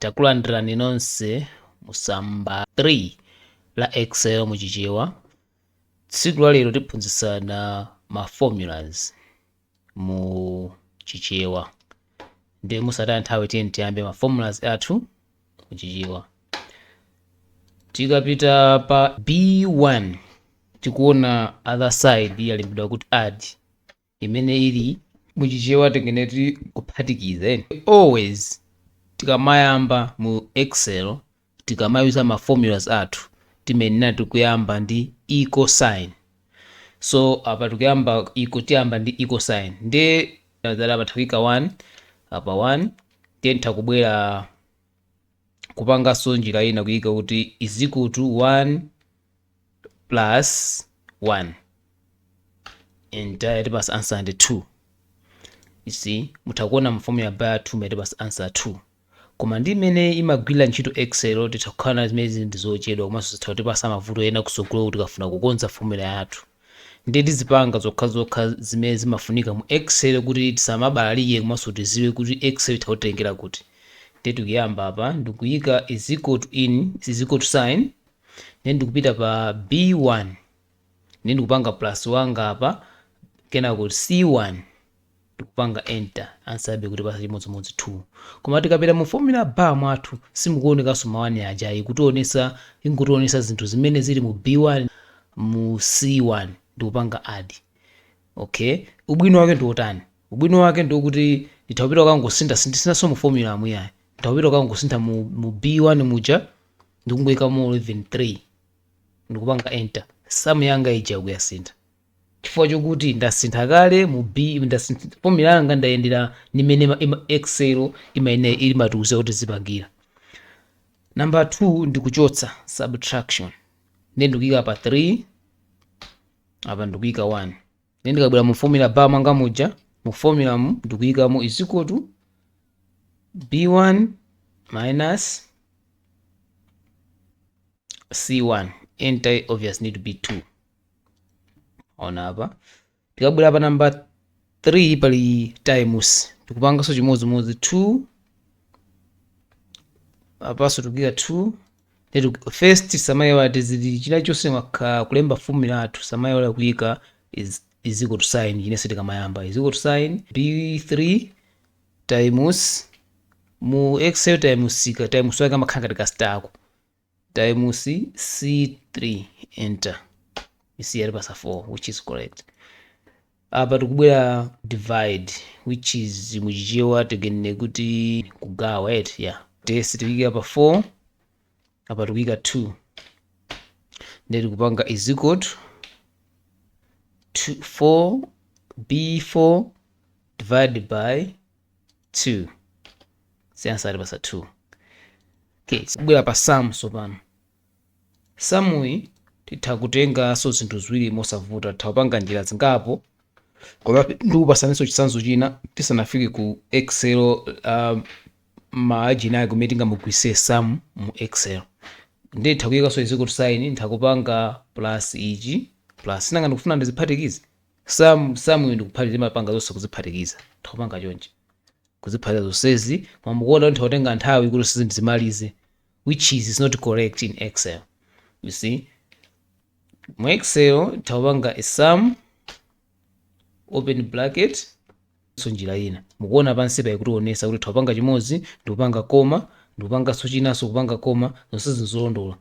takulandirani nonse musamba 3 la Excel muchichewa. Tsiku la lero tiphunzitsana ma formulas mu chichewa. Ndi musataya nthawi tiyambe ma formulas athu muchichewa. Tikapita pa B1 tikuona other side yalembedwa kuti add, imene ili muchichewa tingeneti kuphatikiza. Always tikamayamba mu Excel tikamayuza ma formulas athu timenena tikuyamba ndi equal sign. So apa tikuyamba tiyamba ndi equal sign, ndi apa takuika 1 apa 1 then takubwera kupanganso njira ina kuyika kuti is equal to 1 plus 1 and pass answer ndi 2. You see, mutakuona mformula ya 2 pass answer 2. Koma ndi imene imagwira ntchito Excel titakhala zimene ndizochedwa komanso zitapasa mavuto ena kusogolo kuti tikafuna kukonza formula yathu. Ndi tizipanga zokha zimene zimafunika mu Excel kuti tisamabalalike komanso tiziwe kuti Excel itakutengera kuti. Ndi tikuyamba apa ndikuyika is equal to sign, then ndikupita pa B1 ndi ndikupanga plus 1 apa kena kuti C1 tikupanga enter, answer yabe kuti pasa chimodzimodzi 2. Koma tikapita mu formula bar mwathu simukuonekanso ma 1 aja ingutionesa zinthu zimene zili mu B1 mu C1 ndikupanga add. Okay, ubwino wake ndi otani? Ubwino wake ndi kuti ndithapita kangosintha mu formula amuyayi, ndithapita kangosintha mu B1 muja ndikungoyika mu 3 ndikupanga enter, sum yanga ija kuyasintha chifukwa chokuti ndasintha kale mu formula yanga ndayendera nimene Excel imene ilimatiuza kuti zipangira. Number 2 ndikuchotsa subtraction, ndi ndikuyika pa 3 apa ndikuyika 1, ndi ndikabwera mu formula bar mwanga muja mu formula mu ndikuyika mu is equal to B1 minus C1, enter obviously need to be 2. Ona apa tikabwera pa number 3 pali times tikupanganso chimodzimodzi 2 apaso tikuyika 2. Then first samayiwala tizili chilichonse kulemba formula athu samayiwala kuyika is equal to sign, chinenso tikamayamba is equal to sign B3 times mu Excel times wake amakhala ngati kasitako times C3 enter. You see pasa 4 which is correct. Apa tikubwera divide which is muchichewa tigenene kuti kugawa right, yeah. Test tikuyika pa 4 apa tikuyika 2, then tikupanga is equal to 4 B4 divided by 2, answer pasa 2. Okay, tikubwera pa sum sopano. Sum iyi titakutenganso zinthu ziwiri mosavuta, tikupanga njira zingapo koma ndikupasanso chitsanzo china tisanafike ku Excel maajina ake kumene tingamugwiritse sum mu Excel. Ndi tikuyikanso is equal to sign, nditakupanga plus ichi plus nanga ndikufuna ndiziphatikize sum iyi ndikuphatikiza mapanga zonse kuziphatikiza, tikupanga chonchi kuziphatikiza zonsezi koma mukuona kuti tikutenga nthawi kuti sizindizimalize which is not correct in Excel. You see, mu Excel tikupanga a sum open bracket so njira ina mukuona pansi pa kutionesa kuti tikupanga chimodzi ndikupanga koma ndikupanganso chinanso kupanga koma zonse zinzolondola.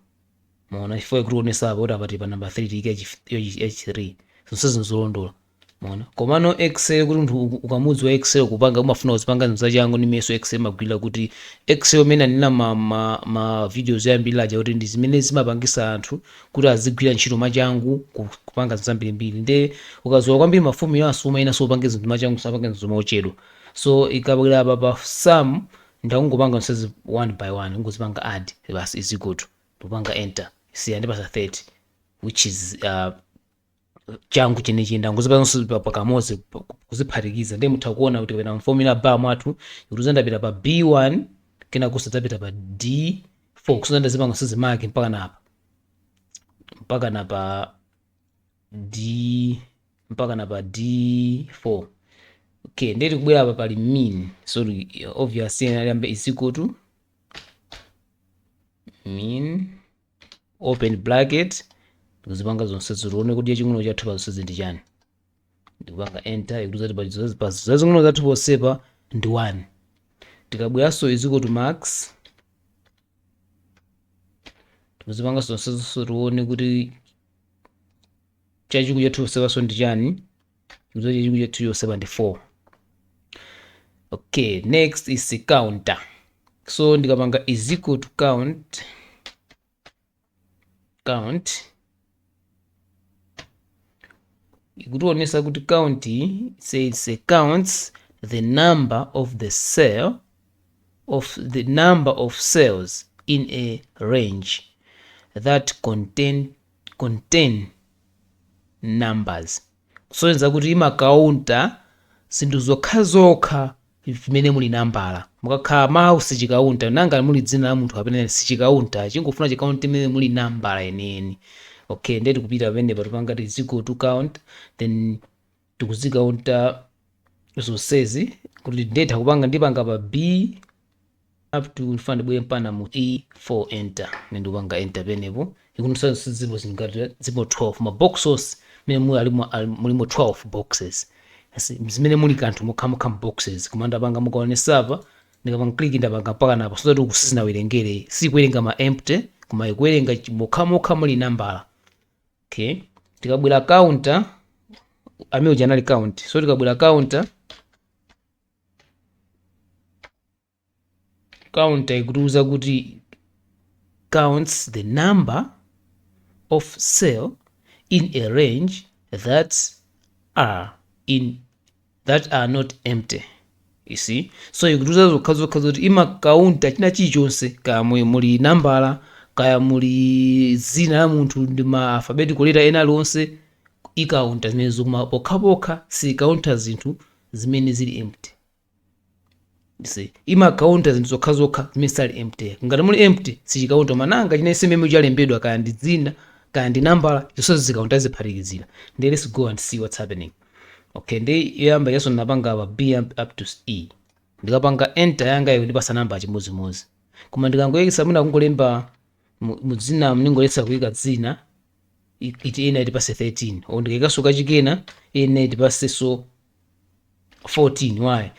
Muona chifukwa kutionesa apa kuti apati pa number 3 tiyike H3 zonse zinzolondola. Muona komano Excel kuti munthu ukamudzi wa Excel kupanga umafuna uzipanga zinthu changu ni meso Excel magwira kuti Excel mena nina ma videos yambiri aja kuti ndi zimene zimapangisa anthu kuti azigwira ntchito machangu kupanga zinthu zambirimbiri. Ndi ukazowa kwambiri maformula asuma ina so upanga zinthu machangu sapanga zinthu mochedwa. So ikabwera apa pa sum ndakungopanga zonsezi 1 by 1 ngozipanga add basi is equal to ndikupanga enter, siya ndi pasa 30 which is changu chinechi ndangozipanga pakamodzi kuziphatikiza. Ndi mutha kuona kuti kapena formula bar mwathu ikuzandapita pa B1 kena kusadzapita pa D4 kusandazipanga sizimake mpaka na pa D4. Okay, ndi tikubwera apa pali mean, so obviously alambe is equal to min open bracket ndikuzipanga zonse zione kuti ching'ono chathu pa zonse ndi chani, ndikupanga enter ikuti pa zazing'ono zathu posepa ndi 1. Tikabweranso is equal to max tikuzipanga zonse zonse tione kuti chachikulu chathu posepanso ndi chani, ikuti chachikulu chathu chosepa ndi 4. Okay, next is counter. So ndikapanga is equal to count ikutionesa kuti count says counts the number of the number of cells in a range that contain numbers. Kusonyeza kuti imakaunta zinthu zokhazokha vimene muli nambala. Mukakhala mawu sichikaunta nanga muli dzina la munthu kapena sichikaunta, chingofuna chikaunti imene muli nambala yeniyeni. Okay, ndiye tikupita pamene patipanga is equal to count, then tikuzikaunta zonsezi kuti ndetha kupanga ndipanga pa b up to fund bwe mpana mu e4 enter, ndikupanga enter penepo ikunisa zipo zingati zipo 12 ma boxes mene mulimo 12 boxes. Zimene muli kanthu mokha boxes kumanda panga mukaonesapa ndikapanga click ndapanga mpaka napo so that kusisina werengere sikuwerenga ma empty koma ikuwerenga mokha muli nambala. Okay, tikabwera counter amene janali count, so tikabwera counter ikutiuza kuti counts the number of cell in a range that are not empty. You see, so ikutiuza zokhazokha zoti imakaunta china chilichonse kaya muli nambala kaya muli zina la munthu ndi ma alphabetical letter ena lonse ikaunta zimene zokuma pokhapokha sikaunta zinthu zimene zili empty. You see, imakaunta zinthu zokhazokha zimene sali empty. Ngati muli empty sichikaunta mananga china sememe chalembedwa kaya ndi dzina kaya ndi nambala zonse zikaunta ziphatikizira. Then let's go and see what's happening. Okay, ndi yoyamba yaso napanga pa b up to e, ndikapanga enter yanga ikundipasa namba chimozimozi, koma ndikangoyekesa mwina kungolemba mudzina mningoletsa kuyika dzina iti ena itipase 13 o ndikayikaso kachikena ena itipase so 14. Why?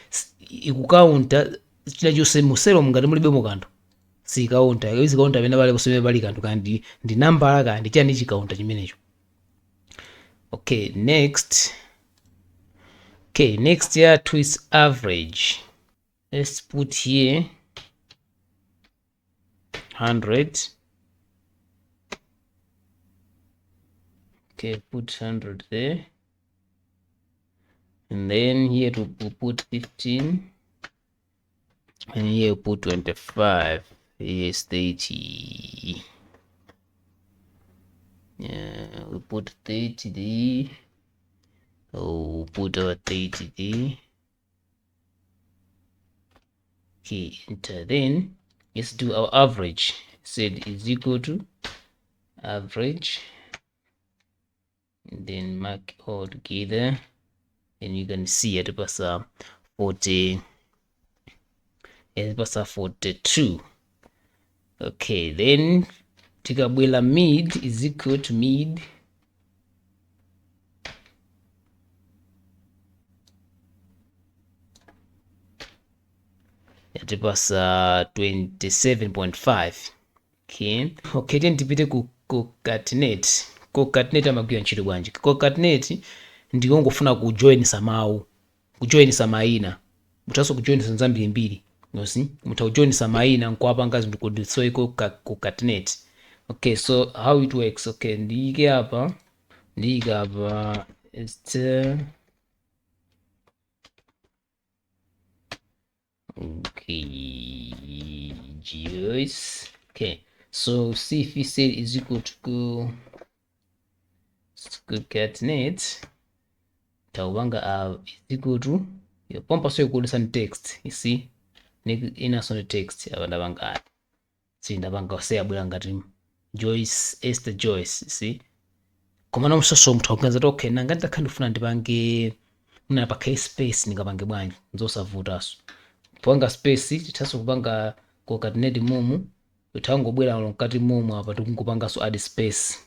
Ikukaunta china chonse muselo ngati mulibemo kanthu sikaunta izikaunta pena pale poseme pali kanthu kandi ndi nambala kandi chani chikaunta chimenecho. Okay, next here to is average. Let's put here 100. Okay, put 100 there, and then here to put 15, and here put 25. Yes, 30. Yeah, we put 30 there. Oh, put our 30 there. Okay, enter. Then let's do our average. Said is equal to average, and then mark all together, and you can see it was 40. It was 42. Okay, then tikabwela mid is equal to mid yatipasa 27.5. Okay, then tipite ku concatenate. Concatenate amagwira ntchito bwanji? Concatenate ndikungofuna kujoinisa mawu, kujoinisa mayina, mutaso kujoinisa nzambiri mbiri, nosi muta kujoinisa mayina nkwapanga zinthu kuti so iko concatenate. Okay, so how it works? Okay, ndiyike apa okay, Joyce. Okay, so see if we say is equal to concatenate tawanga is equal to pompa so equal to text. You see, ina so text abandabanga sindabanga say abwera ngati Joyce, Esther Joyce. You see, koma namusoso muthu akuganiza okay nanga ndakhandifuna ndipange muna pa space ndingapange bwanji nzosavutaso panga space tithaso kupanga concatenate mumu utangobwera mkati momwe apa tikungopanganso add space,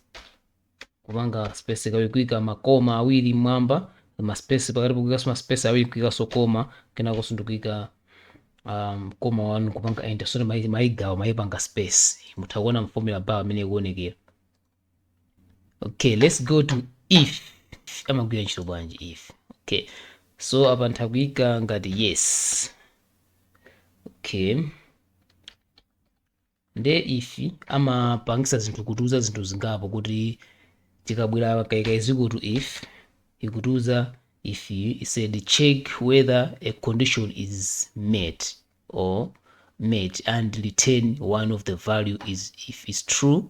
kupanga space kawikuika makoma awiri mwamba, space pakati kuikanso space awiri kuikanso koma, kenakonso ndikuika koma 1 kupanga enter, so maigawa maipanga space, mutakuona mformula bar amene ikuonekera. Okay, let's go to if. Amagwira ntchito bwanji if. Okay, so apa ntakuika ngati yes. Okay, nde if amapangisa zinthu kutiuza zinthu zingapo, kuti tikabwera kaika izikutu if ikutiuza if you said check whether a condition is met or met and return one of the value is if is true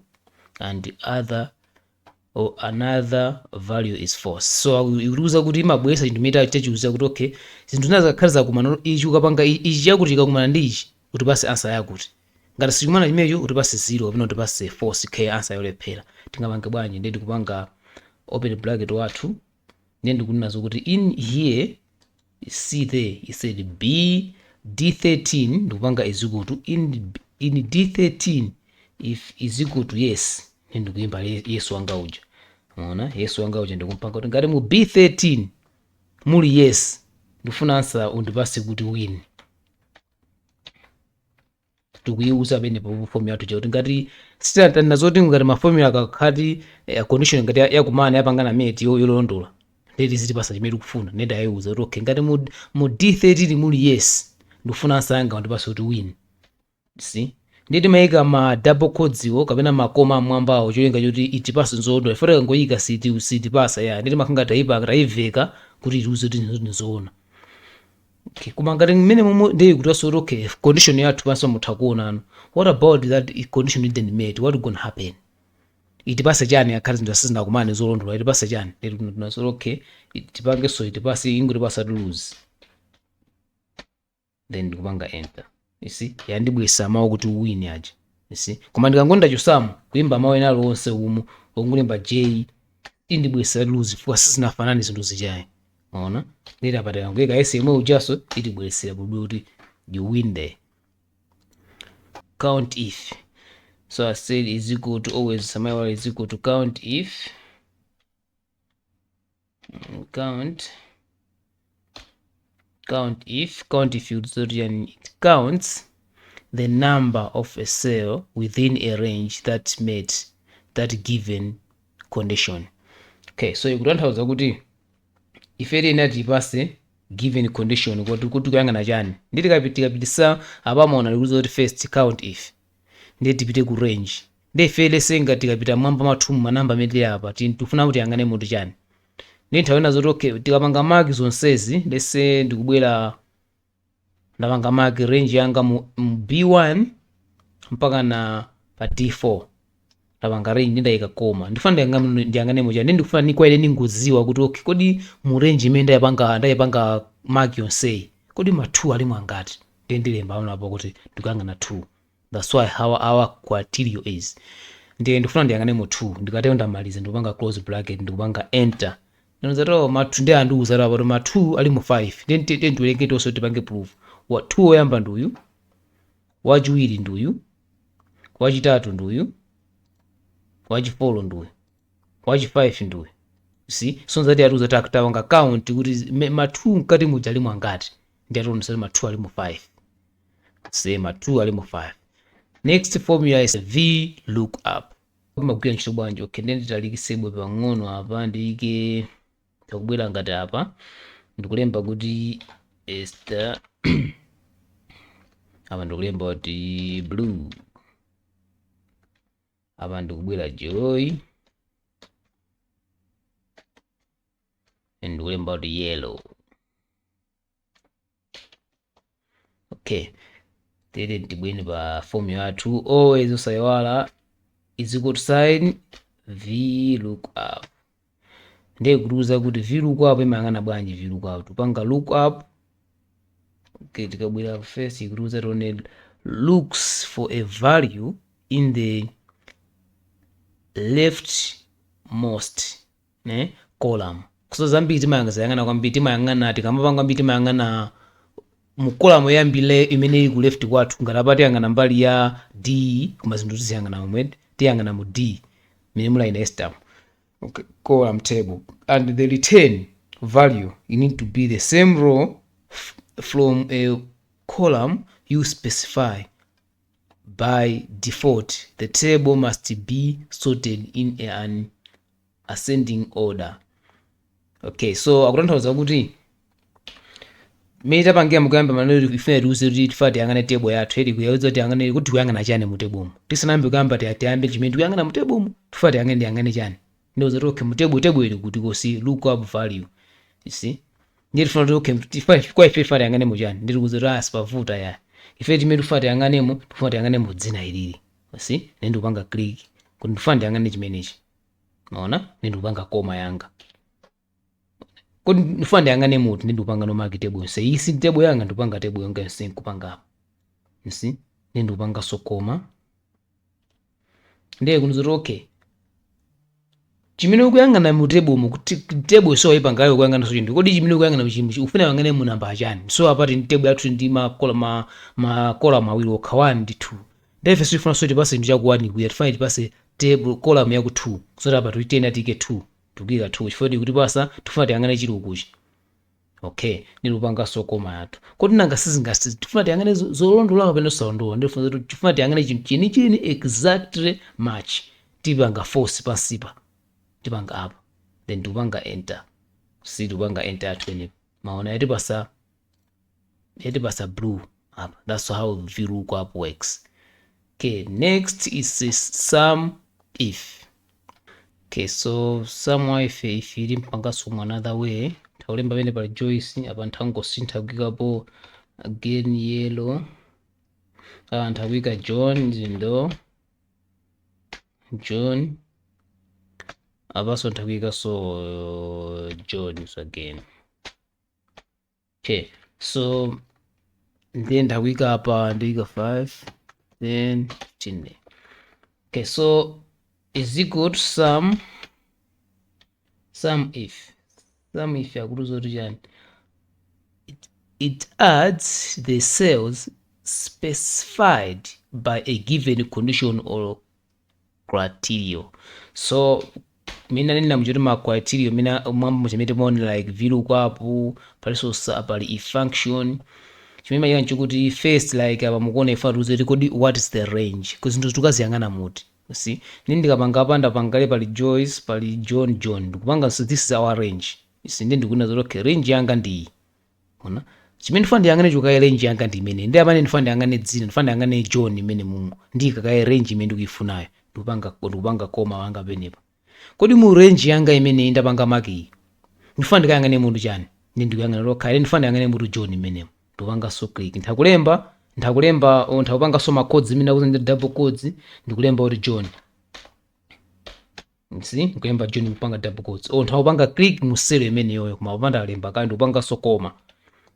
and other or another value is false. So ikutiuza kuti imabwesa chinthu mita chachiuza kuti okay, zinthu zina zakhala zakumana ichi ukapanga ichi chakuti ikakumana ndi ichi utipase answer yakuti, ngati sikumana chimenecho utipase 0 kapena utipase false, khe answer yolephera. Tingapange bwanji? Ndi tikupanga open bracket wathu, ndi ndikunenazo kuti in here see there it said b d13, ndikupanga is equal to in d13 if is equal to yes, ndi ndikuyimba yes wanga uja. Unaona yes wanga uja ndikumpanga kuti ngati mu b13 muli yes, ndifuna answer undipase kuti win. Tikuiuza pene pa formula yathu chakuti ngati sitatanda zoti ngati maformula akakhati condition ngati yakumana yapangana met yolondola, ndeti zitipasa chimene tikufuna. Ndenda ayiuza kuti okay, ngati mu d13 muli yes, ndifuna answer yanga undipase kuti win. See, nditi mayika ma double quotes iwo kapena makoma amwambawo cholinga choti itipase nzoondola, ifota kangoyika sitipasa ya nditi makhanga tayiveka kuti itiuze kuti nzoona. Okay, kuma ngati mmene momwe ndi kuti okay, condition yathu panso mutha kuonano, what about that condition didn't met, what gonna happen? Itipase chani akhali zinthu asizinakumane zolondola, itipase chani? Ndi tunaso okay, tipange so itipase ingotipasa lose, then ndikupanga enter. You see, yandibwesa mawu kuti win aja. You see, koma ndikangonda chosamo kuimba mawu ena lonse umu ongulemba j indibwesa lose fuwa sizinafanani zinthu zichayi. Ona ndita patela ngeka yes imwe ujaso itibweresera kuti you win there. Count if, so I said is equal to always somewhere is equal to count if count if you it counts the number of a cell within a range that met that given condition. Okay, so ikutanthauza kuti ifere inati ipase given condition kuti kuyangana chani. Nditi tikapitisa apamaona likuza kuti first count if nditi tipite ku range, ndi ifere senga tikapita mwamba mathumu manamba amene apa tikufuna kuti yangane muti chani. Ndi nthawi zoti okay, tikapanga mark zonsezi lese ndikubwera ndapanga mark range yanga mu b1 mpaka na pa d4, ndapanga range ndayika koma, ndifuna ndiyangane muti chani. Ndikufuna nikwaile ningoziwa kuti okay, kodi mu range imene ndayipanga mark yonseyi kodi ma 2 ali mwangati, ndi ndilemba apo kuti ndikuyangana 2. That's why our criteria is, ndiye ndifuna ndiyangane mu 2, ndikatero ndamaliza ndikupanga close bracket ndikupanga enter. Nonzato ma 2 ndi andiuza apo ma 2 ali mu 5, ndi ndiwelenge tonse tipange proof. Wa 2 oyamba nduyu, wachiwiri nduyu, wachitatu nduyu, wachi4 nduyu, wachi5 nduyu. See, so nzati atuza takutawanga count kuti ma 2 mkati muja ali mwangati, ndi atonse ma 2 ali mu 5. Say ma 2 ali mu 5. Next formula is v lookup. Magwira ntchito bwanji? Okay, ndi nditalikisebwe pang'ono apa ndike takubwera ngati apa ndikulemba kuti Esther apa ndikulemba kuti blue, apa ndikubwera joy, ndikulemba kuti yellow. Okay, tete tibwene pa formula yathu always usayiwala is equal to sign v lookup. Ndiye kutiuza kuti v lookup imayang'ana bwanji. V lookup tupanga lookup. Okay, tikabwera first ikutiuza tione looks for a value in the leftmost column. So zambiri timayang'ana kwambiri, timayang'ana tikamapanga kwambiri timayang'ana mu column yoyambile imene ili ku left kwathu ngati apa tiyang'ana mbali ya D koma zinthu tiziyang'ana momwe tiyang'ana mu D imene muli ina estam column table and the return value you need to be the same row from a column you specify. By default, the table must be sorted in an ascending order. Okay, so akutanthauza kuti mmene tapangira mukuyamba maneno ifuna tiuze kuti tifuna tiyang'ane table yathu ili kuyawuza tiyang'ane kuti tikuyang'ana chani mu table mu tisanayambe kuyamba tiyambe chimene tikuyang'ana mu table mu tifuna tiyang'ane chani ndiuza kuti okay mu table ili kuti kosi look up value, you see ndiye tifuna kuti okay tifuna tiyang'ane mu chani ndiri kuza kuti sipavuta ya ife timene tifuna tiyang'ane mu dzina ilili, you see ndi kupanga click kuti ndifuna tiyang'ane chimenechi maona ndi kupanga koma yanga kuti ndifuna ndiyang'ane muti ndikupanga nomaki table yonse isi table yanga ndikupanga table yonse yonse nkupanga apa, you see ndikupanga sokoma ndiye kunizoti okay chimene ukuyang'ana mu table mu kuti table so ipangayo kuyang'ana so chinthu kodi chimene ukuyang'ana mu chimwe ufuna yang'ane mu namba achani so apati table yathu ndi column awiri okha 1 ndi 2 ndiye sifuna so tipase ndi chaku 1 kuya tifuna tipase table column yaku 2 so apa tuitena tike 2 tukika 2 chifukwa kuti pasa tifuna tiyang'ane chili ukuchi. Okay ndikupanga sokoma yathu kodi nanga sizingasi tifuna tiyang'ane zolondola kapena zolondola ndifuna kuti tifuna tiyang'ane chinthu chini exactly match tipanga force pansipa tipanga apa then tikupanga enter si tikupanga enter yathu ene maona yatipasa blue apa. That's how VLOOKUP works. Okay, next is sum if. Okay, so sum if ili mpanga sum another way taulemba pene pali Joyce apa ntangosintha kuyikapo again yellow ntawika John zindo John abaso ntawika so John again. Okay, so then ntawika apa ndika 5 then 15. Okay, so is equal to sum if yakutuza kuti chani it adds the cells specified by a given condition or criteria. So mina nina mjoti ma criteria mina mambo chimete moni like VLOOKUP paliso pali if function chimema yana nchukuti first like apa mukone ifa tuze kodi what is the range because ndo tukaziyang'ana muti. You see nini ndikapanga apa ndapangale pali Joyce pali John ndikupanga so this is our range. You see ndi ndikuna zoti okay range yanga ndi ona chimene ndifuna ndiyang'ane chuka range yanga ndi imene ndi apane ndifuna ndiyang'ane dzina ndifuna ndiyang'ane John imene mungu ndikakaye range imene ndikuifunayo ndikupanga koma wanga penepa kodi mu range yanga imene ndapanga maki ndifuna ndikayang'ane munthu chani ndi ndikuyang'ana lokha ndifuna ndiyang'ane munthu John imene ndikupanga so click ndikulemba ndikupanga so ma codes imene akuti ndi double codes ndikulemba kuti John. See ndikulemba John ndikupanga double codes ndikupanga click mu cell imene yoyo koma upanda alemba kandi ndikupanga so koma.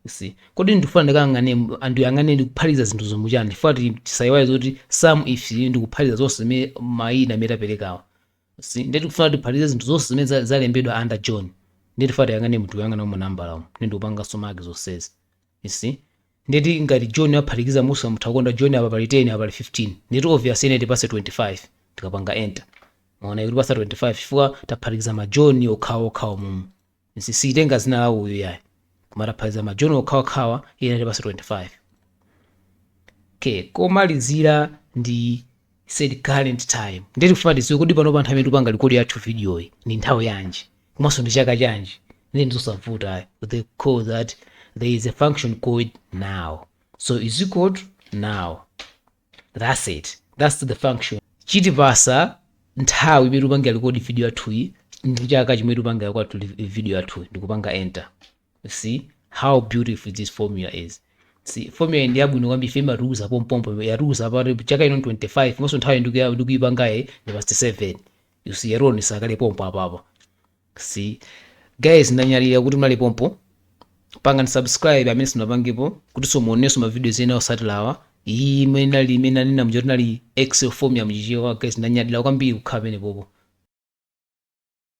You see kodi ndifuna ndikayang'ane ndikuphatiza zinthu zomuchani ndifuna tisayiwale zoti sum if ndikuphatiza zonse zimene mayina amene taperekawa. See ndikufuna tiphatize zinthu zonse zimene zalembedwa under John ndifuna tiyang'ane munthu kuyang'ana mu namba lawo ndikupanga so mark zonsezi. You see ndeti ngati John aphatikiza musa muthakonda John apa pali 10 apa pali 15 ndeti obvious ene tipase 25 tikapanga enter maona kuti pasa 25 chifukwa taphatikiza ma John okhawa mumu. Sitenga zina lawo uyo yayi koma taphatikiza ma John okhawa ine tipase 25. Okay, komalizira ndi set current time ndeti kufuna tiziwe kuti pano pa nthawi tupanga record yathu video iyi ndi nthawi yanji komanso ndi chaka chanji ndi ndizosavuta they call that there is a function called now. So is equal to now. That's it. That's the function. Chitipasa nthawi imene tupanga record video yathu iyi ndi chaka chimene tupanga record video yathu ndikupanga enter. You see how beautiful this formula is. See formula ndi yabwino kwambiri ifema rules apompompo ya rules apa chaka ino 25 komanso nthawi ndikuyipangaye ndi 7. You see error sakale pompo apa. See guys ndanyalira kuti mali pompo panga subscribe amene sinapangipo kuti somuoneso ma videos ena osatilawa iyi imene nali mjoti nali Excel form ya mjijiwa guys ndanyadira kwambiri kukhala pene popo.